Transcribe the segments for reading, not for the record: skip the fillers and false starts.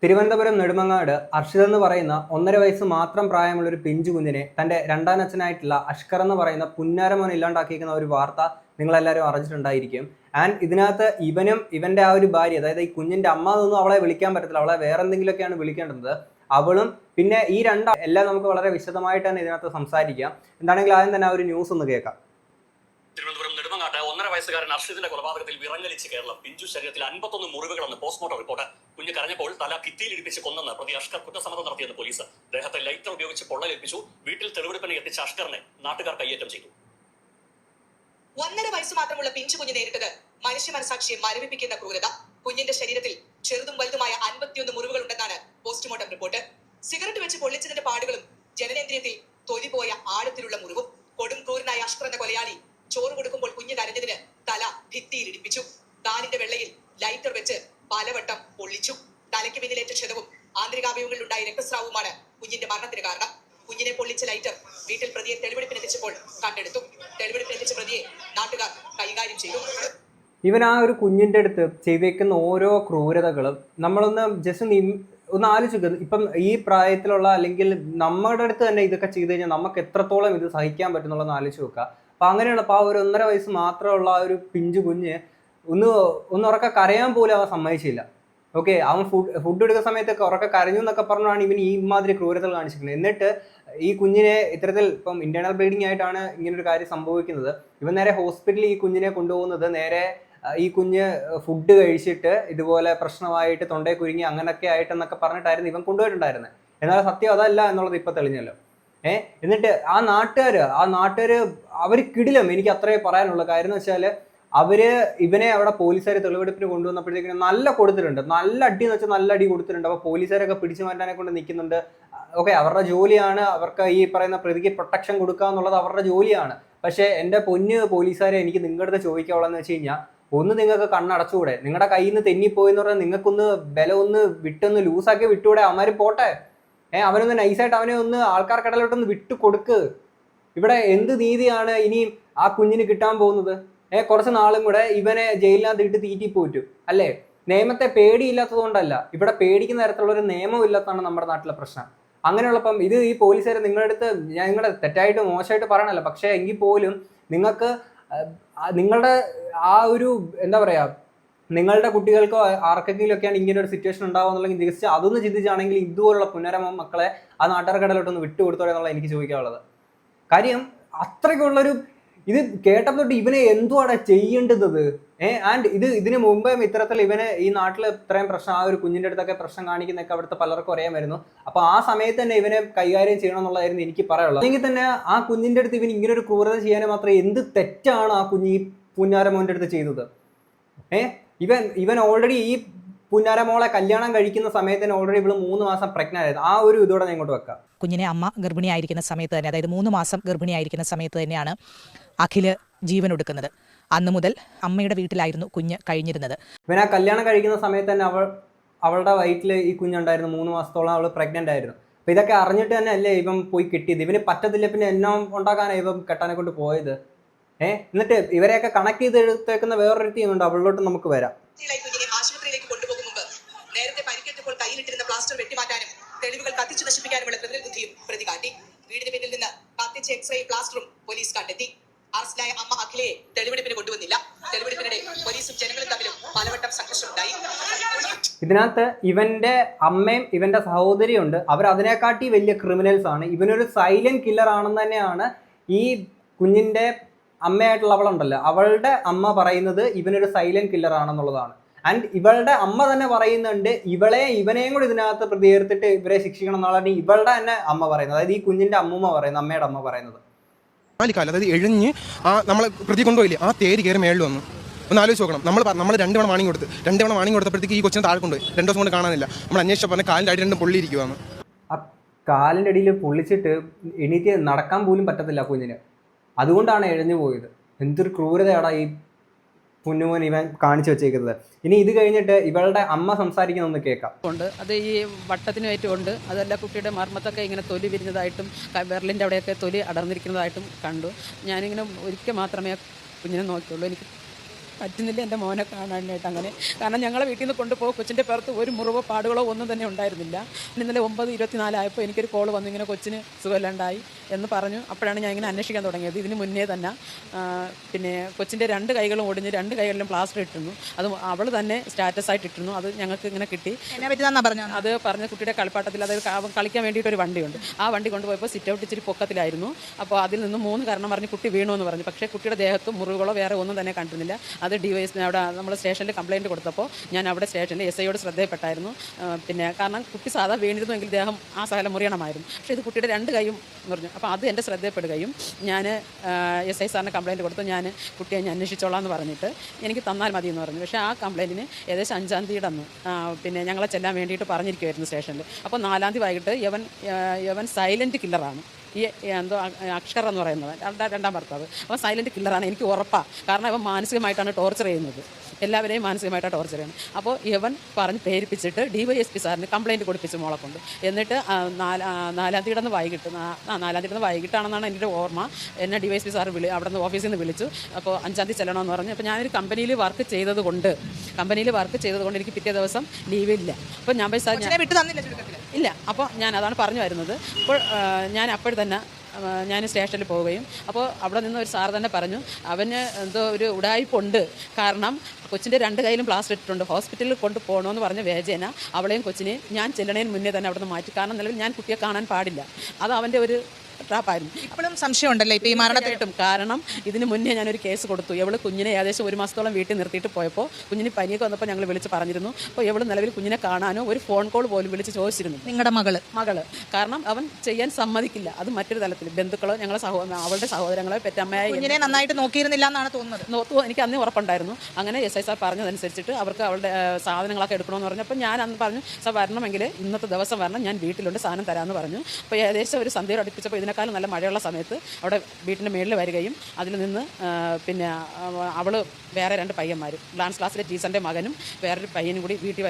തിരുവനന്തപുരം നെടുമങ്ങാട് അർഷിത് എന്ന് പറയുന്ന 1.5 വയസ്സ് മാത്രം പ്രായമുള്ള ഒരു പിഞ്ചു കുഞ്ഞിനെ തന്റെ രണ്ടാനച്ഛനായിട്ടുള്ള അഷ്കർ എന്ന് പറയുന്ന പുന്നാരമോൻ ഇല്ലാണ്ടാക്കിയിരിക്കുന്ന ഒരു വാർത്ത നിങ്ങളെല്ലാവരും അറിഞ്ഞിട്ടുണ്ടായിരിക്കും. ആൻഡ് ഇതിനകത്ത് ഇവനും ഇവന്റെ ആ ഒരു ഭാര്യ, അതായത് ഈ കുഞ്ഞിന്റെ അമ്മ എന്നൊന്നും അവളെ വിളിക്കാൻ പറ്റത്തില്ല, അവളെ വേറെ എന്തെങ്കിലുമൊക്കെയാണ് വിളിക്കേണ്ടത്. അവളും പിന്നെ ഈ എല്ലാം നമുക്ക് വളരെ വിശദമായിട്ട് തന്നെ ഇതിനകത്ത് സംസാരിക്കാം. എന്താണെങ്കിലും ആദ്യം തന്നെ ആ ഒരു ന്യൂസ് ഒന്ന് കേൾക്കാം. തിരുവനന്തപുരം നെടുമങ്ങാട്ട് 1.5 വയസ്സുകാരൻ അർഷിതിന്റെ കൊലപാതകത്തിൽ വിറങ്ങലിച്ച് കേരളം. പിഞ്ചു ശരീരത്തിൽ 51 മുറിവുകളെന്ന് പോസ്റ്റ്മോർട്ടം റിപ്പോർട്ട്. കുഞ്ഞ് കരഞ്ഞപ്പോൾ തല ഭിത്തിയിലിടിപ്പിച്ച് കൊന്നെന്ന് പ്രതി അഷ്കർ കുറ്റസമ്മതം നടത്തിയെന്ന് പോലീസ്. ദേഹത്തെ ലൈറ്റർ ഉപയോഗിച്ച് പൊള്ളലേൽപ്പിച്ചു. വീട്ടിൽ തെളിവെടുപ്പിന് എത്തിച്ച അഷ്കറിനെ നാട്ടുകാർ കയ്യേറ്റം ചെയ്തു. 1.5 വയസ്സ് മാത്രമുള്ള പിഞ്ചു കുഞ്ഞ് നേരിട്ടത് മനുഷ്യ മനസാക്ഷിയെ മരവിപ്പിക്കുന്ന ക്രൂരത. കുഞ്ഞിന്റെ ശരീരത്തിൽ ചെറുതും വലുതുമായ 51 മുറിവുകൾ ഉണ്ടെന്നാണ് പോസ്റ്റ്മോർട്ടം റിപ്പോർട്ട്. സിഗരറ്റ് വെച്ച് പൊള്ളിച്ചതിന്റെ പാടുകളും ജനനേന്ദ്രിയത്തിൽ തൊലി പോയ ആഴത്തിലുള്ള മുറിവും. കൊടും ക്രൂരനായ അഷ്കർ എന്ന കൊലയാളി ചോറ് കൊടുക്കുമ്പോൾ കുഞ്ഞ് കരഞ്ഞതിന് തല ഭിത്തിയിൽ ഇടിപ്പിച്ചു. കാലിന്റെ വെള്ളയിൽ ലൈറ്റർ വെച്ച് പലവട്ടം പൊള്ളിച്ചു. തലയ്ക്ക് പിന്നിലേറ്റ ക്ഷതവും ആന്തരികാവയവങ്ങളിലുണ്ടായ രക്തസ്രാവവുമാണ് കുഞ്ഞിന്റെ മരണത്തിന് കാരണം. കുഞ്ഞിനെ പൊള്ളിച്ച ലൈറ്റർ വീട്ടിൽ പ്രതിയെ തെളിവെടുപ്പിനെത്തിച്ചപ്പോൾ കണ്ടെടുത്തു. തെളിവെടുപ്പിനെത്തിച്ച പ്രതിയെ നാട്ടുകാർ കൈകാര്യം ചെയ്തു. ഇവൻ ആ ഒരു കുഞ്ഞിന്റെ അടുത്ത് ചെയ്തേക്കുന്ന ഓരോ ക്രൂരതകളും നമ്മളൊന്ന് ജസ്റ്റ് ഒന്ന് ആലോചിക്കുക. ഇപ്പം ഈ പ്രായത്തിലുള്ള അല്ലെങ്കിൽ നമ്മുടെ അടുത്ത് തന്നെ ഇതൊക്കെ ചെയ്ത് കഴിഞ്ഞാൽ നമുക്ക് എത്രത്തോളം ഇത് സഹിക്കാൻ പറ്റുന്നുള്ളതെന്ന് ആലോചിച്ച് നോക്കുക. അപ്പം അങ്ങനെയുള്ള ആ ഒരു 1.5 വയസ്സ് മാത്രമുള്ള ആ ഒരു പിഞ്ചു കുഞ്ഞ് ഒന്ന് ഉറക്കെ കരയാൻ പോലും അവൻ സമ്മതിച്ചില്ല. ഓക്കെ, അവൻ ഫുഡ് എടുക്കുന്ന സമയത്തൊക്കെ ഉറക്കെ കരഞ്ഞു എന്നൊക്കെ പറഞ്ഞാണ് ഇവൻ ഈ മാതിരി ക്രൂരതകൾ കാണിച്ചിരിക്കുന്നത്. എന്നിട്ട് ഈ കുഞ്ഞിനെ ഇത്തരത്തിൽ ഇപ്പം ഇന്റേണൽ ബ്ലീഡിങ് ആയിട്ടാണ് ഇങ്ങനൊരു കാര്യം സംഭവിക്കുന്നത്. ഇവൻ നേരെ ഹോസ്പിറ്റലിൽ ഈ കുഞ്ഞിനെ കൊണ്ടുപോകുന്നത് നേരെ ഈ കുഞ്ഞ് ഫുഡ് കഴിച്ചിട്ട് ഇതുപോലെ പ്രശ്നമായിട്ട് തൊണ്ടയെ കുരുങ്ങി അങ്ങനെയൊക്കെ ആയിട്ടെന്നൊക്കെ പറഞ്ഞിട്ടായിരുന്നു ഇവൻ കൊണ്ടുപോയിട്ടുണ്ടായിരുന്നത്. എന്നാൽ സത്യം അതല്ല എന്നുള്ളത് ഇപ്പം തെളിഞ്ഞല്ലോ. എന്നിട്ട് ആ നാട്ടുകാർ അവർ കിടിലം. എനിക്ക് അത്രേ പറയാനുള്ള കാര്യം എന്ന് വെച്ചാൽ ഇവനെ അവിടെ പോലീസുകാർ തെളിവെടുപ്പിന് കൊണ്ടുവന്നപ്പോഴത്തേക്കും നല്ല കൊടുത്തിട്ടുണ്ട്, നല്ല അടി എന്ന് വെച്ചാൽ നല്ല അടി കൊടുത്തിട്ടുണ്ട്. അപ്പോൾ പോലീസുകാരൊക്കെ പിടിച്ചു മാറ്റാനെ കൊണ്ട് നിൽക്കുന്നുണ്ട്. ഓക്കെ, അവരുടെ ജോലിയാണ്, അവർക്ക് ഈ പറയുന്ന പ്രതിക്ക് പ്രൊട്ടക്ഷൻ കൊടുക്കുക എന്നുള്ളത് അവരുടെ ജോലിയാണ്. പക്ഷേ എൻ്റെ പൊന്ന് പോലീസുകാരെ, എനിക്ക് നിങ്ങളുടെ അടുത്ത് ചോദിക്കാവുള്ളതെന്ന് വെച്ച് കഴിഞ്ഞാൽ, ഒന്ന് നിങ്ങൾക്ക് കണ്ണടച്ചുകൂടെ? നിങ്ങളുടെ കയ്യിൽ നിന്ന് തെന്നിപ്പോയി എന്ന് പറഞ്ഞാൽ നിങ്ങൾക്കൊന്ന് ബലം ഒന്ന് വിട്ടൊന്ന് ലൂസാക്കി വിട്ടുകൂടെ? അവന്മാർ പോട്ടെ, അവനൊന്ന് നൈസായിട്ട് അവനെ ഒന്ന് ആൾക്കാർക്കിടയിലോട്ടൊന്ന് വിട്ടു കൊടുക്ക്. ഇവിടെ എന്ത് നീതിയാണ് ഇനിയും ആ കുഞ്ഞിന് കിട്ടാൻ പോകുന്നത്? കുറച്ച് നാളും കൂടെ ഇവനെ ജയിലിനകത്ത് ഇട്ട് തീറ്റിപ്പോറ്റും അല്ലേ? നിയമത്തെ പേടിയില്ലാത്തത് കൊണ്ടല്ല, ഇവിടെ പേടിക്കുന്ന തരത്തിലുള്ള ഒരു നിയമം ഇല്ലാത്തതാണ് നമ്മുടെ നാട്ടിലെ പ്രശ്നം. അങ്ങനെയുള്ളപ്പം ഇത് ഈ പോലീസുകാർ നിങ്ങളുടെ അടുത്ത്, ഞാൻ നിങ്ങളുടെ തെറ്റായിട്ട് മോശമായിട്ട് പറയണല്ലോ, പക്ഷേ എങ്കിൽ പോലും നിങ്ങൾക്ക് നിങ്ങളുടെ ആ ഒരു എന്താ പറയാ, നിങ്ങളുടെ കുട്ടികൾക്കോ ആർക്കെങ്കിലും ഒക്കെയാണ് ഇങ്ങനെ ഒരു സിറ്റുവേഷൻ ഉണ്ടാവുക എന്നുണ്ടെങ്കിൽ ജസ്റ്റ് അതൊന്ന് ചിന്തിച്ചാണെങ്കിൽ ഇതുപോലുള്ള പുനരമ മക്കളെ ആ നാട്ടുകാർക്കിടയിലോട്ടൊന്ന് വിട്ടുകൊടുത്തോടെ എന്നുള്ള എനിക്ക് ചോദിക്കാനുള്ളത്. കാര്യം അത്രയ്ക്കുള്ളൊരു ഇത് കേട്ടപ്പോൾ തൊട്ട് ഇവനെ എന്തുവാണ് ചെയ്യേണ്ടത്? ആൻഡ് ഇതിന് മുമ്പേ ഇത്തരത്തിൽ ഇവന് ഈ നാട്ടിൽ ഇത്രയും പ്രശ്നം, ആ ഒരു കുഞ്ഞിൻ്റെ അടുത്തൊക്കെ പ്രശ്നം കാണിക്കുന്നൊക്കെ അവിടുത്തെ പലർക്കും അറിയാമായിരുന്നു. അപ്പോൾ ആ സമയത്ത് തന്നെ ഇവനെ കൈകാര്യം ചെയ്യണം എന്നുള്ളതായിരുന്നു എനിക്ക് പറയാനുള്ളത്. അല്ലെങ്കിൽ തന്നെ ആ കുഞ്ഞിൻ്റെ അടുത്ത് ഇവൻ ഇങ്ങനെ ഒരു ക്രൂരത ചെയ്യാൻ മാത്രമേ എന്ത് തെറ്റാണ് ആ കുഞ്ഞ് ഈ പുന്നാരമോൻ്റെ അടുത്ത് ചെയ്തത്? ഇവൻ ഓൾറെഡി ഈ പുന്നാരമോളെ കല്യാണം കഴിക്കുന്ന സമയത്ത് തന്നെ ഓൾറെഡി ഇവള് 3 മാസം പ്രഗ്നന്റ് ആയിരുന്നു. ആ ഒരു ഇതോടെ ഞാൻ ഇങ്ങോട്ട് വെക്കാം. കുഞ്ഞിനെ അമ്മ ഗർഭിണിയായിരിക്കുന്ന സമയത്ത് തന്നെ, അതായത് 3 മാസം ഗർഭിണിയായിരിക്കുന്ന സമയത്ത് തന്നെയാണ് അഖില് ജീവനൊടുക്കുന്നത്. അന്ന് മുതൽ അമ്മയുടെ വീട്ടിലായിരുന്നു കുഞ്ഞ് കഴിഞ്ഞിരുന്നത്. ഇവൻ ആ കല്യാണം കഴിക്കുന്ന സമയത്ത് തന്നെ അവളുടെ വയറ്റിൽ ഈ കുഞ്ഞുണ്ടായിരുന്നു. 3 മാസത്തോളം അവൾ പ്രഗ്നന്റ് ആയിരുന്നു. അപ്പൊ ഇതൊക്കെ അറിഞ്ഞിട്ട് തന്നെ അല്ലേ ഇവൻ പോയി കെട്ടിയത്? ഇവന് പറ്റത്തില്ല, പിന്നെ എന്നെ ഉണ്ടാക്കാനാണ് ഇവൻ കെട്ടാനെ കൊണ്ട് പോയത്. എന്നിട്ട് ഇവരെയൊക്കെ കണക്ട് ചെയ്ത് എടുത്തേക്കുന്ന വേറൊരു ടീമുണ്ട്, അവളിലോട്ട് നമുക്ക് വരാം. ആശുപത്രിയിലേക്ക് കൊണ്ടുപോകും മുമ്പ് നേരത്തെ പരിക്കേറ്റപ്പോൾ കയ്യിലിട്ടിരുന്ന പ്ലാസ്റ്റർ വെട്ടിമാറ്റാനും തെളിവുകൾ കത്തിച്ചു നശിപ്പിക്കാനുമുള്ള ക്രിമിനൽ ബുദ്ധിയും പ്രതി കാട്ടി. വീടിന് പിന്നിൽ നിന്ന് കത്തിച്ച എക്സ്റേ പ്ലാസ്റ്ററും പോലീസ് കണ്ടെത്തി. അറസ്റ്റിലായ അമ്മ അഖിലയെ തെളിവെടുപ്പിന് കൊണ്ടുവന്നില്ല. തെളിവെടുപ്പിനിടെ പോലീസും ജനങ്ങളും തമ്മിലും പലവട്ടം സംഘർഷമുണ്ടായി. ഇതിനകത്ത് ഇവന്റെ അമ്മയും ഇവന്റെ സഹോദരിയും ഉണ്ട്. അവർ അതിനെക്കാട്ടി വലിയ ക്രിമിനൽസ് ആണ്. ഇവനൊരു സൈലന്റ് കില്ലർ ആണെന്ന് തന്നെയാണ് ഈ കുഞ്ഞിന്റെ അമ്മയായിട്ടുള്ള അവളുണ്ടല്ലോ, അവളുടെ അമ്മ പറയുന്നത് ഇവനൊരു സൈലന്റ് കില്ലർ ആണെന്നുള്ളതാണ്. ആൻഡ് ഇവളുടെ അമ്മ തന്നെ പറയുന്നുണ്ട് ഇവനെയും കൂടി ഇതിനകത്ത് പ്രതിയേർത്തിട്ട് ഇവരെ ശിക്ഷിക്കണം എന്നുള്ളതാണ് ഇവളുടെ തന്നെ അമ്മ പറയുന്നത്. അതായത് ഈ കുഞ്ഞിന്റെ അമ്മൂമ്മ പറയുന്നത്, അമ്മയുടെ അമ്മ പറയുന്നത്. അതായത് എഴിഞ്ഞ് ആ നമ്മളെ പ്രതി കൊണ്ടുപോയില്ലേ, ആ തേര് കയറി മേളിൽ വന്നു. ഒന്ന് ആലോചിച്ച് നോക്കണം. നമ്മൾ 2 തവണ വാണിംഗ് കൊടുത്തപ്പോഴത്തേക്ക് ഈ കൊച്ചിനെ താഴെ കൊണ്ടുപോയി. 2 ദിവസം കൊണ്ട് കാണാനില്ല. നമ്മൾ അന്വേഷിച്ച പറഞ്ഞ കാലിൻ്റെ അടി 2 പൊള്ളിയിരിക്കുവാണ്. ആ കാലിൻ്റെ അടിയിൽ പൊള്ളിച്ചിട്ട് എണീറ്റ് നടക്കാൻ പോലും പറ്റത്തില്ല കുഞ്ഞിന്. അതുകൊണ്ടാണ് എഴഞ്ഞു പോയത്. എന്തൊരു ക്രൂരതയാണ് ഈ പുന്നുമോൻ ഇവൻ കാണിച്ചു വെച്ചേക്കുന്നത്. ഇനി ഇത് കഴിഞ്ഞിട്ട് ഇവളുടെ അമ്മ സംസാരിക്കുന്നൊന്ന് കേൾക്കാം. അത് ഈ വട്ടത്തിനായിട്ടുമുണ്ട്. അതല്ല, കുട്ടിയുടെ മർമ്മത്തൊക്കെ ഇങ്ങനെ തൊലി വിരിഞ്ഞതായിട്ടും വിരലിൻ്റെ അവിടെയൊക്കെ തൊലി അടർന്നിരിക്കുന്നതായിട്ടും കണ്ടു. ഞാനിങ്ങനെ ഒരിക്കൽ മാത്രമേ കുഞ്ഞിനെ നോക്കിയുള്ളൂ. എനിക്ക് പറ്റുന്നില്ല എൻ്റെ മോനെ കാണാനായിട്ട് അങ്ങനെ. കാരണം ഞങ്ങളെ വീട്ടിൽ നിന്ന് കൊണ്ടുപോകും കൊച്ചിൻ്റെ പുറത്ത് ഒരു മുറിവോ പാടുകളോ ഒന്നും തന്നെ ഉണ്ടായിരുന്നില്ല. ഇന്നലെ 9:24 ആയപ്പോൾ എനിക്കൊരു കോൾ വന്നു, ഇങ്ങനെ കൊച്ചിന് സുഖമില്ലാണ്ടായി എന്ന് പറഞ്ഞു. അപ്പോഴാണ് ഞാൻ ഇങ്ങനെ അന്വേഷിക്കാൻ തുടങ്ങിയത്. ഇതിന് മുന്നേ തന്നെ പിന്നെ കൊച്ചിൻ്റെ 2 കൈകളും ഒടിഞ്ഞ് 2 കൈകളിലും പ്ലാസ്റ്റർ ഇട്ടിരുന്നു. അത് അവൾ തന്നെ സ്റ്റാറ്റസായിട്ട് ഇട്ടിരുന്നു. അത് ഞങ്ങൾക്ക് ഇങ്ങനെ കിട്ടി. എന്നെ പറ്റി പറഞ്ഞു. അത് പറഞ്ഞ കുട്ടിയുടെ കളിപ്പാട്ടത്തിൽ അതായത് കളിക്കാൻ വേണ്ടിയിട്ടൊരു വണ്ടിയുണ്ട്. ആ വണ്ടി കൊണ്ടുപോയപ്പോൾ സിറ്റ് ഔട്ട് ഇച്ചിരി പൊക്കത്തിലായിരുന്നു. അപ്പോൾ അതിൽ നിന്ന് 3 കാരണം പറഞ്ഞ് കുട്ടി വീണു എന്ന് പറഞ്ഞു. പക്ഷേ കുട്ടിയുടെ ദേഹത്ത് മുറിവുകളോ വേറെ ഒന്നും തന്നെ കണ്ടിരുന്നില്ല. അത് ഡിവൈഎസിന് അവിടെ നമ്മൾ സ്റ്റേഷനിൽ കംപ്ലയിൻറ്റ് കൊടുത്തപ്പോൾ ഞാൻ അവിടെ സ്റ്റേഷനിൽ SIയോട് ശ്രദ്ധയപ്പെട്ടായിരുന്നു. പിന്നെ കാരണം കുട്ടി സാധാ വീണിരുന്നുവെങ്കിൽ ദേഹം ആ സകലം മുറിയണമായിരുന്നു. പക്ഷേ ഇത് കുട്ടിയുടെ 2 കൈയും മുറിഞ്ഞു. അപ്പോൾ അത് എൻ്റെ ശ്രദ്ധയപ്പെടുകയും ഞാൻ SI സാറിന് കംപ്ലയിൻറ്റ് കൊടുത്തു. ഞാൻ കുട്ടിയെ ഞാൻ അന്വേഷിച്ചോളാം എന്ന് പറഞ്ഞിട്ട് എനിക്ക് തന്നാൽ മതി എന്ന് പറഞ്ഞു. പക്ഷേ ആ കംപ്ലയിൻറ്റിന് ഏകദേശം 5-ാം തീയതി അന്ന് പിന്നെ ഞങ്ങളെ ചെല്ലാൻ വേണ്ടിയിട്ട് പറഞ്ഞിരിക്കുമായിരുന്നു സ്റ്റേഷനിൽ. അപ്പോൾ 4-ാം തീയതി വൈകിട്ട് യവൻ സൈലൻറ്റ് കില്ലറാണ്. ഈ എന്തോ അക്ഷർ എന്ന് പറയുന്നത് 2ാം ഭർത്താവ്. അവൻ സൈലൻറ്റ് കില്ലറാണ്, എനിക്ക് ഉറപ്പാണ്. കാരണം അവൻ മാനസികമായിട്ടാണ് ടോർച്ചർ ചെയ്യുന്നത്, എല്ലാവരെയും മാനസികമായിട്ടാണ് ടോർച്ചർ ചെയ്യുന്നത്. അപ്പോൾ ഇവൻ പറഞ്ഞ് പ്രേരിപ്പിച്ചിട്ട് DYSP സാറിന് കംപ്ലയിൻറ്റ് കൊടുപ്പിച്ചു മോളെ കൊണ്ട്. എന്നിട്ട് 4-ാം തീയതി വൈകിട്ട് 4-ാം തീയതി വൈകിട്ടാണെന്നാണ് എൻ്റെ ഓർമ്മ. എന്നെ DYSP സാർ അവിടെ നിന്ന് ഓഫീസിൽ നിന്ന് വിളിച്ചു. അപ്പോൾ 5-ാം തീയതി ചെല്ലണമെന്ന് പറഞ്ഞു. അപ്പോൾ ഞാനൊരു കമ്പനിയിൽ വർക്ക് ചെയ്തത് കൊണ്ട് എനിക്ക് പിറ്റേ ദിവസം ലീവില്ല. അപ്പോൾ ഞാൻ പോയി സാർ വിട്ടു തന്നില്ല ചുരുക്കത്തിൽ. ഇല്ല. അപ്പോൾ ഞാൻ അതാണ് പറഞ്ഞു വരുന്നത്. അപ്പോൾ ഞാൻ അപ്പോൾ തന്നെ ഞാൻ സ്റ്റേഷനിൽ പോവുകയും അപ്പോൾ അവിടെ നിന്ന് ഒരു സാർ തന്നെ പറഞ്ഞു അവന് എന്തോ ഒരു ഉടായ്പുണ്ട്. കാരണം കൊച്ചിൻ്റെ 2 കൈയിലും പ്ലാസ്റ്റർ ഇട്ടിട്ടുണ്ട്. ഹോസ്പിറ്റലിൽ കൊണ്ടുപോകണമെന്ന് പറഞ്ഞ വേജേന അവളെയും കൊച്ചിനെയും ഞാൻ ചെല്ലണേന് മുന്നേ തന്നെ അവിടെ നിന്ന് മാറ്റി. കാരണം നിലവിൽ ഞാൻ കുട്ടിയെ കാണാൻ പാടില്ല. അത് അവൻ്റെ ഒരു ട്രാപ്പായിരുന്നു. ഇപ്പോഴും സംശയമുണ്ടല്ലേ ഇപ്പോൾ ഈ മരണത്തിട്ടും? കാരണം ഇതിന് മുന്നേ ഞാനൊരു കേസ് കൊടുത്തു. ഇവള് കുഞ്ഞിനെ ഏകദേശം 1 മാസത്തോളം വീട്ടിൽ നിർത്തിയിട്ട് പോയപ്പോൾ കുഞ്ഞിന് പനിയൊക്കെ വന്നപ്പോൾ ഞങ്ങൾ വിളിച്ച് പറഞ്ഞിരുന്നു. അപ്പോൾ ഇവള് നിലവിൽ കുഞ്ഞിനെ കാണാനോ ഒരു ഫോൺ കോൾ പോലും വിളിച്ച് ചോദിച്ചിരുന്നു. നിങ്ങളുടെ മകള് കാരണം അവൻ ചെയ്യാൻ സമ്മതിക്കില്ല. അത് മറ്റൊരു തലത്തിൽ ബന്ധുക്കളോ ഞങ്ങളെ അവളുടെ സഹോദരങ്ങളെ പെറ്റമ്മയായി കുഞ്ഞിനെ നന്നായിട്ട് നോക്കിയിരുന്നില്ല എന്നാണ് തോന്നുന്നത്. എനിക്ക് അന്നേ ഉറപ്പുണ്ടായിരുന്നു. അങ്ങനെ SI സാർ പറഞ്ഞതനുസരിച്ചിട്ട് അവർക്ക് അവളുടെ സാധനങ്ങളൊക്കെ എടുക്കണമെന്ന് പറഞ്ഞപ്പോൾ ഞാൻ അന്ന് പറഞ്ഞു സാർ വരണമെങ്കിൽ ഇന്നത്തെ ദിവസം വരണം, ഞാൻ വീട്ടിലുണ്ട്, സാധനം തരാമെന്ന് പറഞ്ഞു. അപ്പോൾ ഏകദേശം ഒരു സന്ധ്യയോട് അടുപ്പിച്ചപ്പോൾ ഇതിനേക്കാളും നല്ല മഴയുള്ള സമയത്ത് അവിടെ വീട്ടിൻ്റെ മേളിൽ വരികയും അതിൽ നിന്ന് പിന്നെ അവൾ വേറെ 2 പയ്യന്മാർ ഡാൻസ് ക്ലാസ്സിലെ ടീച്ചറിൻ്റെ മകനും വേറൊരു പയ്യനും കൂടി വീട്ടിൽ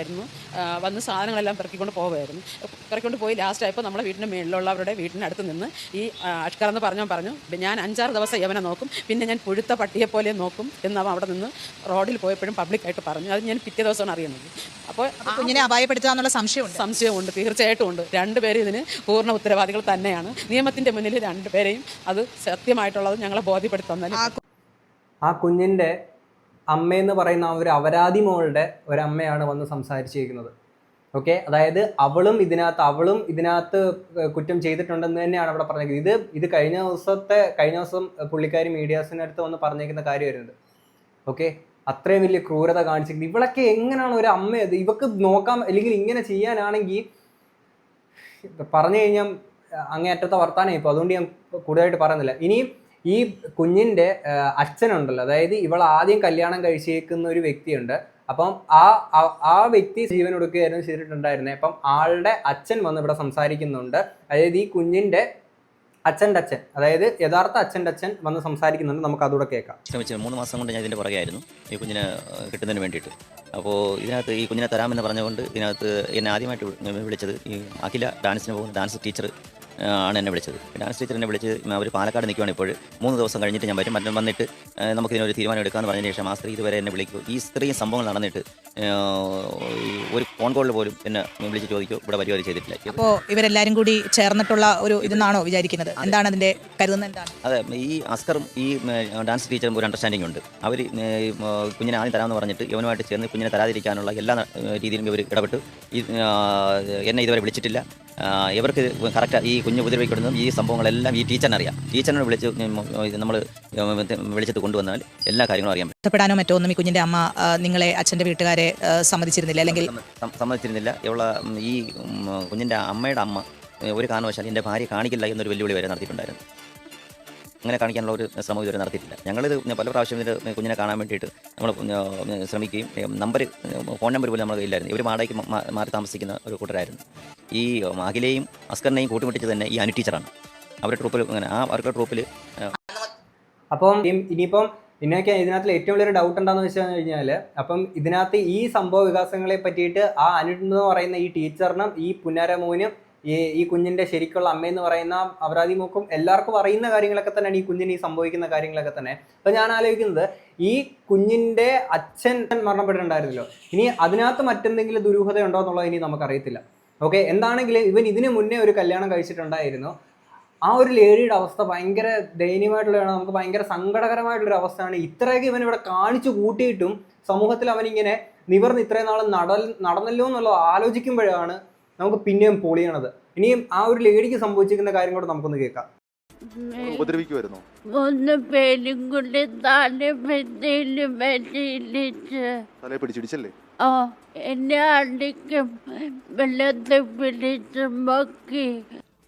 വന്ന് സാധനങ്ങളെല്ലാം പെറുക്കിക്കൊണ്ട് പോകുമായിരുന്നു. പെറുക്കിക്കൊണ്ട് പോയി ലാസ്റ്റ് ആയപ്പോൾ നമ്മുടെ വീട്ടിൻ്റെ മേളിലുള്ളവരുടെ വീട്ടിനടുത്ത് നിന്ന് ഈ അഷ്കർ എന്ന് പറഞ്ഞു ഞാൻ 5-6 ദിവസം യവനെ നോക്കും, പിന്നെ ഞാൻ പുഴുത്ത പട്ടിയെ പോലെ നോക്കും എന്നവ അവിടെ നിന്ന് റോഡിൽ പോയപ്പോഴും പബ്ലിക്കായിട്ട് പറഞ്ഞു. അത് ഞാൻ പിറ്റേ ദിവസമാണ് അറിയുന്നത്. അപ്പോൾ കുഞ്ഞിനെ അപായപ്പെടുത്തുക സംശയമുണ്ട്, തീർച്ചയായിട്ടും ഉണ്ട്. 2 പേരും ഇതിന് പൂർണ്ണ ഉത്തരവാദികൾ തന്നെയാണ്. നിയമത്തിൻ്റെ മുന്നിൽ 2 പേരെയും അത് സത്യമായിട്ടുള്ളത് ഞങ്ങളെ ബോധ്യപ്പെടുത്തുന്നത്. ആ കുഞ്ഞിൻ്റെ അമ്മയെന്ന് പറയുന്ന ആ ഒരു അപരാധി മോളുടെ ഒരമ്മയാണ് വന്ന് സംസാരിച്ചിരിക്കുന്നത്. ഓക്കെ, അതായത് അവളും ഇതിനകത്ത് കുറ്റം ചെയ്തിട്ടുണ്ടെന്ന് തന്നെയാണ് അവിടെ പറഞ്ഞിരിക്കുന്നത്. ഇത് കഴിഞ്ഞ ദിവസം പുള്ളിക്കാരി മീഡിയാസിനടുത്ത് വന്ന് പറഞ്ഞേക്കുന്ന കാര്യമായിരുന്നത്. ഓക്കെ, അത്രയും വലിയ ക്രൂരത കാണിച്ചിരിക്കുന്നത്. ഇവളൊക്കെ എങ്ങനെയാണ് ഒരു അമ്മയത്? ഇവക്ക് നോക്കാം, അല്ലെങ്കിൽ ഇങ്ങനെ ചെയ്യാനാണെങ്കിൽ പറഞ്ഞു കഴിഞ്ഞാൽ അങ്ങേയറ്റത്തെ വർത്താനം. ഇപ്പോൾ അതുകൊണ്ട് ഞാൻ കൂടുതലായിട്ട് പറയുന്നില്ല. ഇനിയും ഈ കുഞ്ഞിൻ്റെ അച്ഛനുണ്ടല്ലോ, അതായത് ഇവൾ ആദ്യം കല്യാണം കഴിച്ചേക്കുന്ന ഒരു വ്യക്തിയുണ്ട്. അപ്പം ആ വ്യക്തി ജീവൻ കൊടുക്കുകയായിരുന്നു ചെയ്തിട്ടുണ്ടായിരുന്നത്. അപ്പം ആളുടെ അച്ഛൻ വന്ന് ഇവിടെ സംസാരിക്കുന്നുണ്ട്. അതായത് ഈ കുഞ്ഞിൻ്റെ അച്ഛൻ്റെ അച്ഛൻ, അതായത് യഥാർത്ഥ അച്ഛൻ്റെ അച്ഛൻ വന്ന് സംസാരിക്കുന്നുണ്ട്. നമുക്ക് അതുകൂടെ കേൾക്കാം. ശ്രമിച്ചു 3 മാസം കൊണ്ട് ഞാൻ ഇതിൻ്റെ പുറകെയായിരുന്നു ഈ കുഞ്ഞിനെ കിട്ടുന്നതിന് വേണ്ടിയിട്ട്. അപ്പോൾ ഇതിനകത്ത് ഈ കുഞ്ഞിനെ തരാമെന്ന് പറഞ്ഞുകൊണ്ട് ഇതിനകത്ത് എന്നെ ആദ്യമായിട്ട് വിളിച്ചത് ഈ അഖില ഡാൻസിന് പോകുന്ന ഡാൻസ് ടീച്ചർ ആണ് എന്നെ വിളിച്ചത്. ഡാൻസ് ടീച്ചർ എന്നെ വിളിച്ച് അവർ പാലക്കാട് നിൽക്കുകയാണ് ഇപ്പോൾ. 3 ദിവസം കഴിഞ്ഞിട്ട് ഞാൻ വരും, വന്നിട്ട് നമുക്കിതിനൊരു തീരുമാനം എടുക്കാമെന്ന് പറഞ്ഞതിന് ശേഷം ആ സ്ത്രീ ഇതുവരെ എന്നെ വിളിക്കും. ഈ ഇത്രയും സംഭവങ്ങൾ നടന്നിട്ട് ഒരു ഫോൺ കോളിൽ പോലും എന്നെ വിളിച്ച് ചോദിക്കും ഇവിടെ പരിപാടി ചെയ്തിട്ടില്ല. അപ്പോൾ ഇവരെല്ലാവരും കൂടി ചേർന്നിട്ടുള്ള ഒരു ഇതെന്നാണോ വിചാരിക്കുന്നത്? എന്താണ് അതിൻ്റെ കരുതുന്നത്? എന്താണ്? അതെ, ഈ അസ്കറും ഈ ഡാൻസ് ടീച്ചറും ഒരു അണ്ടർസ്റ്റാൻഡിംഗ് ഉണ്ട്. അവർ കുഞ്ഞിനെ ആദ്യം തരാമെന്ന് പറഞ്ഞിട്ട് ഇവനുമായിട്ട് ചേർന്ന് കുഞ്ഞിനെ തരാതിരിക്കാനുള്ള എല്ലാ രീതിയിലും ഇവർ ഇടപെട്ട് എന്നെ ഇതുവരെ വിളിച്ചിട്ടില്ല. ഇവർക്ക് കറക്റ്റ് ഈ കുഞ്ഞ് ഉപദ്രവിക്കപ്പെടുന്നതും ഈ സംഭവങ്ങളെല്ലാം ഈ ടീച്ചറിനറിയാം. ടീച്ചറിനെ നമ്മൾ വിളിച്ചിട്ട് കൊണ്ടുവന്നാൽ എല്ലാ കാര്യങ്ങളും അറിയാൻ പറ്റും. ബന്ധപ്പെടാനോ മറ്റോ ഒന്നും ഈ കുഞ്ഞിൻ്റെ അമ്മ നിങ്ങളെ അച്ഛൻ്റെ വീട്ടുകാരെ സമ്മതിച്ചിരുന്നില്ല, അല്ലെങ്കിൽ സമ്മതിച്ചിരുന്നില്ല. ഇവളെ ഈ കുഞ്ഞിൻ്റെ അമ്മയുടെ അമ്മ ഒരു കാരണവശാൽ എൻ്റെ ഭാര്യ കാണിക്കില്ല എന്നൊരു വെല്ലുവിളി വരെ നടത്തിയിട്ടുണ്ടായിരുന്നു. അങ്ങനെ കാണിക്കാനുള്ള ഒരു ശ്രമം ഇതുവരെ നടത്തിയിട്ടില്ല. ഞങ്ങളിത് പല പ്രാവശ്യം ഇത് കുഞ്ഞിനെ കാണാൻ വേണ്ടിയിട്ട് നമ്മൾ ശ്രമിക്കുകയും ഫോൺ നമ്പർ പോലും നമ്മൾ ഇല്ലായിരുന്നു. ഇവർ വാടകയ്ക്ക് മാറി താമസിക്കുന്ന ഒരു കൂട്ടരായിരുന്നു. ഈ അഖിലെയും അസ്കറിനെയും കൂട്ടുമുട്ടിച്ച് തന്നെ ഈ അനു ടീച്ചറാണ്. അവരുടെ ട്രൂപ്പിൽ അവരുടെ ട്രൂപ്പിൽ. അപ്പം ഇനിയിപ്പം ഇതിനൊക്കെ ഇതിനകത്ത് ഏറ്റവും വലിയൊരു ഡൗട്ട് എന്താണെന്ന് വെച്ച് കഴിഞ്ഞാൽ, അപ്പം ഇതിനകത്ത് ഈ സംഭവ വികാസങ്ങളെ പറ്റിയിട്ട് ആ അനു എന്ന് പറയുന്ന ഈ ടീച്ചറിനും ഈ പുന്നാരമോനും ഈ കുഞ്ഞിന്റെ ശരിക്കുള്ള അമ്മയെന്ന് പറയുന്ന അപരാധി മോക്കും എല്ലാവർക്കും അറിയുന്ന കാര്യങ്ങളൊക്കെ തന്നെയാണ് ഈ കുഞ്ഞിന് ഈ സംഭവിക്കുന്ന കാര്യങ്ങളൊക്കെ തന്നെ. അപ്പൊ ഞാൻ ആലോചിക്കുന്നത്, ഈ കുഞ്ഞിന്റെ അച്ഛൻ മരണപ്പെട്ടിട്ടുണ്ടായിരുന്നല്ലോ, ഇനി അതിനകത്ത് മറ്റെന്തെങ്കിലും ദുരൂഹത ഉണ്ടോ എന്നുള്ളത് ഇനി നമുക്കറിയത്തില്ല. ഓക്കെ, എന്താണെങ്കിലും ഇവൻ ഇതിനു മുന്നേ ഒരു കല്യാണം കഴിച്ചിട്ടുണ്ടായിരുന്നു. ആ ഒരു ലേഡിയുടെ അവസ്ഥ ഭയങ്കര ദയനീയമായിട്ടുള്ളതാണ്, നമുക്ക് ഭയങ്കര സങ്കടകരമായിട്ടുള്ളൊരു അവസ്ഥയാണ്. ഇത്രയൊക്കെ ഇവൻ ഇവിടെ കാണിച്ചു കൂട്ടിയിട്ടും സമൂഹത്തിൽ അവനിങ്ങനെ നിവർന്ന് ഇത്രയും നാൾ നടന്നല്ലോ എന്നുള്ളത് ആലോചിക്കുമ്പോഴാണ് നമുക്ക് പിന്നെയും പൊളിയണത്. ഇനിയും ആ ഒരു ലേഡിക്ക് സംഭവിച്ചിരിക്കുന്ന കാര്യം കൂടെ നമുക്കൊന്ന് കേൾക്കാം. ഉപദ്രവിക്കുമായിരുന്നു. ഒന്ന് പേരും കൊണ്ട് തലയെ പിടിച്ചിടിച്ചല്ലേ? ഓ, എന്നെ അടിക്കും, വെള്ളത്തെ പിടിച്ച് മക്കി.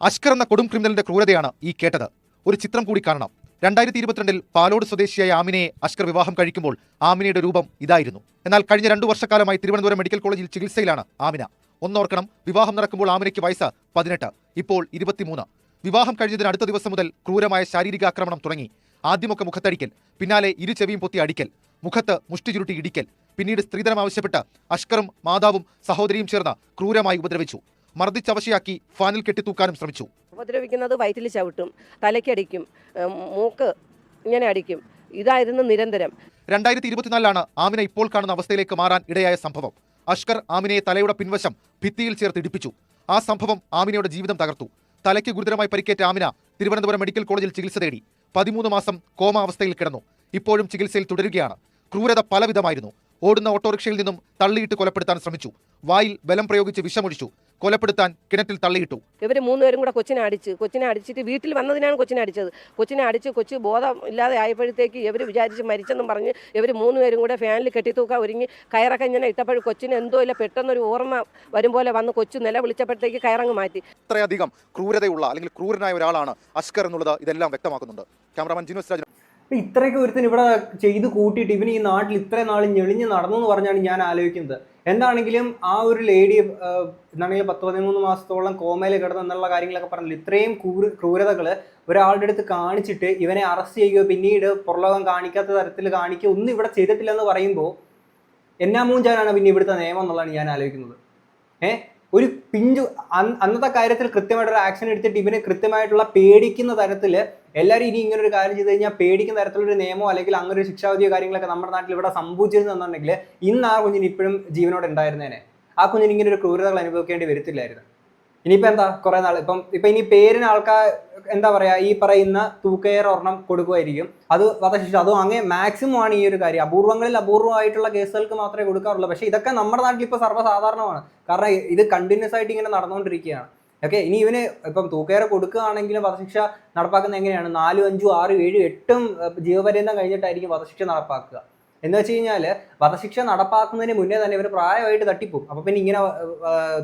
അഷ്കർ എന്ന കൊടും ക്രിമിനലിന്റെ ക്രൂരതയാണ് ഈ കേട്ടത്. ഒരു ചിത്രം കൂടി കാണണം. 2022 പാലോട് സ്വദേശിയായ ആമിനയെ അഷ്കർ വിവാഹം കഴിക്കുമ്പോൾ ആമിനയുടെ രൂപം ഇതായിരുന്നു. എന്നാൽ കഴിഞ്ഞ 2 വർഷക്കാലമായി തിരുവനന്തപുരം മെഡിക്കൽ കോളേജിൽ ചികിത്സയിലാണ് ആമിന. ഒന്നോർക്കണം, വിവാഹം നടക്കുമ്പോൾ ആമിനയ്ക്ക് വയസ്സ് 18, ഇപ്പോൾ 23. വിവാഹം കഴിഞ്ഞതിന് അടുത്ത ദിവസം മുതൽ ക്രൂരമായ ശാരീരിക ആക്രമണം തുടങ്ങി. ആദ്യമൊക്കെ മുഖത്തടിക്കൽ, പിന്നാലെ ഇരു ചെവിയും പൊത്തി അടിക്കൽ, മുഖത്ത് മുഷ്ടി ചുരുട്ടി ഇടിക്കൽ, പിന്നീട് സ്ത്രീധനം ആവശ്യപ്പെട്ട് അഷ്കറും മാതാവും സഹോദരിയും ചേർന്ന് ക്രൂരമായി ഉപദ്രവിച്ചു. മർദ്ദിച്ചവശയാക്കി ഫാനിൽ കെട്ടിത്തൂക്കാനും ശ്രമിച്ചു. ഉപദ്രവിക്കുന്നത് വയറ്റിൽ ചവിട്ടും, തലയ്ക്കടിക്കും, മൂക്ക് ഇങ്ങനെ അടിക്കും. ഇതായിരുന്നു നിരന്തരം. 2024 ആമിന ഇപ്പോൾ കാണുന്ന അവസ്ഥയിലേക്ക് മാറാൻ ഇടയായ സംഭവം. അഷ്കർ ആമിനയെ തലയുടെ പിൻവശം ഭിത്തിയിൽ ചേർത്ത് ഇടിപ്പിച്ചു. ആ സംഭവം ആമിനയുടെ ജീവിതം തകർത്തു. തലയ്ക്ക് ഗുരുതരമായി പരിക്കേറ്റ ആമിന തിരുവനന്തപുരം മെഡിക്കൽ കോളേജിൽ ചികിത്സ തേടി. 13 മാസം കോമ അവസ്ഥയിൽ കിടന്നു. ഇപ്പോഴും ചികിത്സയിൽ തുടരുകയാണ്. ക്രൂരത പലവിധമായിരുന്നു. ഓടുന്ന ഓട്ടോറിക്ഷയിൽ നിന്നും തള്ളിയിട്ട് കൊലപ്പെടുത്താൻ ശ്രമിച്ചു. വായിൽ ബലം പ്രയോഗിച്ച് വിഷമൊഴിച്ചു. കൊലപ്പെടുത്താൻ കിണറ്റിൽ തള്ളിയിട്ടു. ഇവർ 3 പേരും കൂടെ കൊച്ചിനെ അടിച്ചിട്ട് വീട്ടിൽ വന്നതിനാണ് കൊച്ചിനെ അടിച്ചത്. കൊച്ചിനെ അടിച്ച് കൊച്ചു ബോധം ഇല്ലാതെ ആയപ്പോഴത്തേക്ക് ഇവർ വിചാരിച്ച് മരിച്ചെന്നും പറഞ്ഞ് ഇവർ 3 പേരും കൂടെ ഫാനിൽ കെട്ടിത്തൂക്കാൻ ഒരുങ്ങി കയറൊക്കെ ഇങ്ങനെ ഇട്ടപ്പോഴും കൊച്ചിന് എന്തോ ഇല്ല, പെട്ടെന്നൊരു ഓർമ്മ വരും പോലെ വന്ന് കൊച്ചു നില വിളിച്ചപ്പോഴത്തേക്ക് കയറങ്ങ് മാറ്റി. ഇത്രയധികം ക്രൂരതയുള്ള അല്ലെങ്കിൽ ക്രൂരനായ ഒരാളാണ് അഷ്കർ എന്നുള്ളത് ഇതെല്ലാം വ്യക്തമാക്കുന്നുണ്ട്. ക്യാമറാമാൻ ജിനോസ് രാജൻ. ഇത്രയൊക്കെ ഒരുത്തിന് ഇവിടെ ചെയ്ത് കൂട്ടിയിട്ട് ഇവന് ഈ നാട്ടിൽ ഇത്രയും നാൾ ഞെളിഞ്ഞ് നടന്നു എന്ന് പറഞ്ഞാണ് ഞാൻ ആലോചിക്കുന്നത്. എന്താണെങ്കിലും ആ ഒരു ലേഡി എന്താണെങ്കിലും 10-13 മാസത്തോളം കോമയിൽ കിടന്നു എന്നുള്ള കാര്യങ്ങളൊക്കെ പറഞ്ഞില്ല. ഇത്രയും ക്രൂരതകൾ ഒരാളുടെ അടുത്ത് കാണിച്ചിട്ട് ഇവനെ അറസ്റ്റ് ചെയ്യുകയോ പിന്നീട് പുറലോകം കാണിക്കാത്ത തരത്തിൽ കാണിക്കുകയോ ഒന്നും ഇവിടെ ചെയ്തിട്ടില്ല എന്ന് പറയുമ്പോൾ എന്നാ മൂഞ്ചാനാണ് പിന്നെ ഇവിടുത്തെ നിയമം എന്നുള്ളതാണ് ഞാൻ ആലോചിക്കുന്നത്. ഒരു പിഞ്ചു അന്നത്തെ കാര്യത്തിൽ കൃത്യമായിട്ടൊരു ആക്ഷൻ എടുത്തിട്ട് ഇവന് കൃത്യമായിട്ടുള്ള പേടിക്കുന്ന തരത്തിൽ എല്ലാവരും ഇനി ഇങ്ങനെ ഒരു കാര്യം ചെയ്ത് കഴിഞ്ഞാൽ പേടിക്കുന്ന തരത്തിലൊരു നിയമമോ അല്ലെങ്കിൽ അങ്ങനെ ഒരു ശിക്ഷാവിധിയോ കാര്യങ്ങളൊക്കെ നമ്മുടെ നാട്ടിൽ ഇവിടെ സംഭവിച്ചിരുന്നുണ്ടെങ്കിൽ ഇന്ന് ആ കുഞ്ഞിന് ഇപ്പോഴും ജീവനോടെ ഉണ്ടായിരുന്നേനെ. ആ കുഞ്ഞിന് ഇങ്ങനെ ഒരു ക്രൂരതകൾ അനുഭവിക്കേണ്ടി വരത്തില്ലായിരുന്നു. ഇനിയിപ്പോൾ എന്താ കുറേ നാൾ ഇപ്പം ഇനി പേരിന് ആൾക്കാർ എന്താ പറയുക, ഈ പറയുന്ന തൂക്കയേർ ഒരെണ്ണം കൊടുക്കുമായിരിക്കും. അത് വധശിക്ഷ, അതും അങ്ങനെ മാക്സിമം ആണ് ഈ ഒരു കാര്യം. അപൂർവങ്ങളിൽ അപൂർവമായിട്ടുള്ള കേസുകൾക്ക് മാത്രമേ കൊടുക്കാറുള്ളൂ. പക്ഷേ ഇതൊക്കെ നമ്മുടെ നാട്ടിൽ ഇപ്പോൾ സർവ്വസാധാരണമാണ്. കാരണം ഇത് കണ്ടിന്യൂസ് ആയിട്ട് ഇങ്ങനെ നടന്നുകൊണ്ടിരിക്കുകയാണ്. ഓക്കെ, ഇനി ഇവന് ഇപ്പം തൂക്കയേർ കൊടുക്കുകയാണെങ്കിലും വധശിക്ഷ നടപ്പാക്കുന്നത് എങ്ങനെയാണ്? 4, 5, 6, 7, 8 ജീവപര്യന്തം കഴിഞ്ഞിട്ടായിരിക്കും വധശിക്ഷ നടപ്പാക്കുക. എന്ന് വെച്ച് കഴിഞ്ഞാൽ വധശിക്ഷ നടപ്പാക്കുന്നതിന് മുന്നേ തന്നെ ഇവർ പ്രായമായിട്ട് തട്ടിപ്പോവും. അപ്പോൾ പിന്നെ ഇങ്ങനെ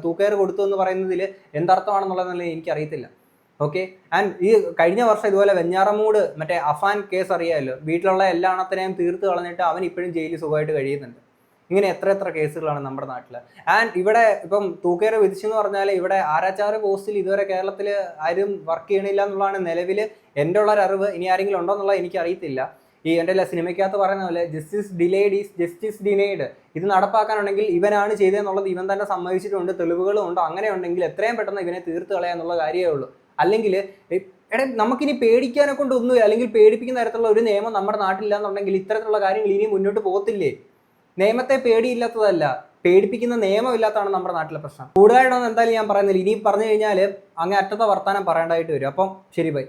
തൂക്കയേർ കൊടുത്തു എന്ന് പറയുന്നതിൽ എന്തർത്ഥമാണെന്നുള്ളതെന്നുള്ളത് എനിക്കറിയത്തില്ല. ഓക്കെ, ആൻഡ് ഈ കഴിഞ്ഞ വർഷം ഇതുപോലെ വെഞ്ഞാറമൂട് മറ്റേ അഫാൻ കേസ് അറിയാമല്ലോ, വീട്ടിലുള്ള എല്ലാ എണ്ണത്തിനെയും തീർത്ത് കളഞ്ഞിട്ട് അവൻ ഇപ്പോഴും ജയിലിൽ സുഖമായിട്ട് കഴിയുന്നുണ്ട്. ഇങ്ങനെ എത്ര കേസുകളാണ് നമ്മുടെ നാട്ടിൽ. ആൻഡ് ഇവിടെ ഇപ്പം തൂക്കയേർ വിധിച്ചെന്ന് പറഞ്ഞാൽ ഇവിടെ ആരാച്ചാറ് പോസ്റ്റിൽ ഇതുവരെ കേരളത്തിൽ ആരും വർക്ക് ചെയ്യണില്ല എന്നുള്ളതാണ് നിലവിൽ എൻ്റെ ഉള്ളൊരു അറിവ്. ഇനി ആരെങ്കിലും ഉണ്ടോ എന്നുള്ളത് എനിക്കറിയത്തില്ല. ഈ എൻ്റെ സിനിമയ്ക്കകത്ത് പറയുന്ന പോലെ justice delayed is justice denied. ഇത് നടപ്പാക്കാനുണ്ടെങ്കിൽ ഇവനാണ് ചെയ്തതെന്നുള്ളത് ഇവൻ തന്നെ സമ്മതിച്ചിട്ടുണ്ട്, തെളിവുകളും ഉണ്ട്. അങ്ങനെ ഉണ്ടെങ്കിൽ എത്രയും പെട്ടെന്ന് ഇവനെ തീർത്ത് കളയാന്നുള്ള കാര്യമേ ഉള്ളൂ. അല്ലെങ്കിൽ നമുക്കിനി പേടിക്കാനെ കൊണ്ടൊന്നും അല്ലെങ്കിൽ പേടിപ്പിക്കുന്ന തരത്തിലുള്ള ഒരു നിയമം നമ്മുടെ നാട്ടിലില്ല എന്നുണ്ടെങ്കിൽ ഇത്തരത്തിലുള്ള കാര്യങ്ങൾ ഇനി മുന്നോട്ട് പോകത്തില്ലേ? നിയമത്തെ പേടിയില്ലാത്തതല്ല, പേടിപ്പിക്കുന്ന നിയമമില്ലാത്തതാണ് നമ്മുടെ നാട്ടിലെ പ്രശ്നം. കൂടുതലായിട്ടൊന്നും എന്തായാലും ഞാൻ പറയുന്നില്ല. ഇനി പറഞ്ഞു കഴിഞ്ഞാൽ അങ്ങേ അറ്റത്തെ വർത്താനം പറയേണ്ടതായിട്ട് വരും. അപ്പം ശരി, ബൈ.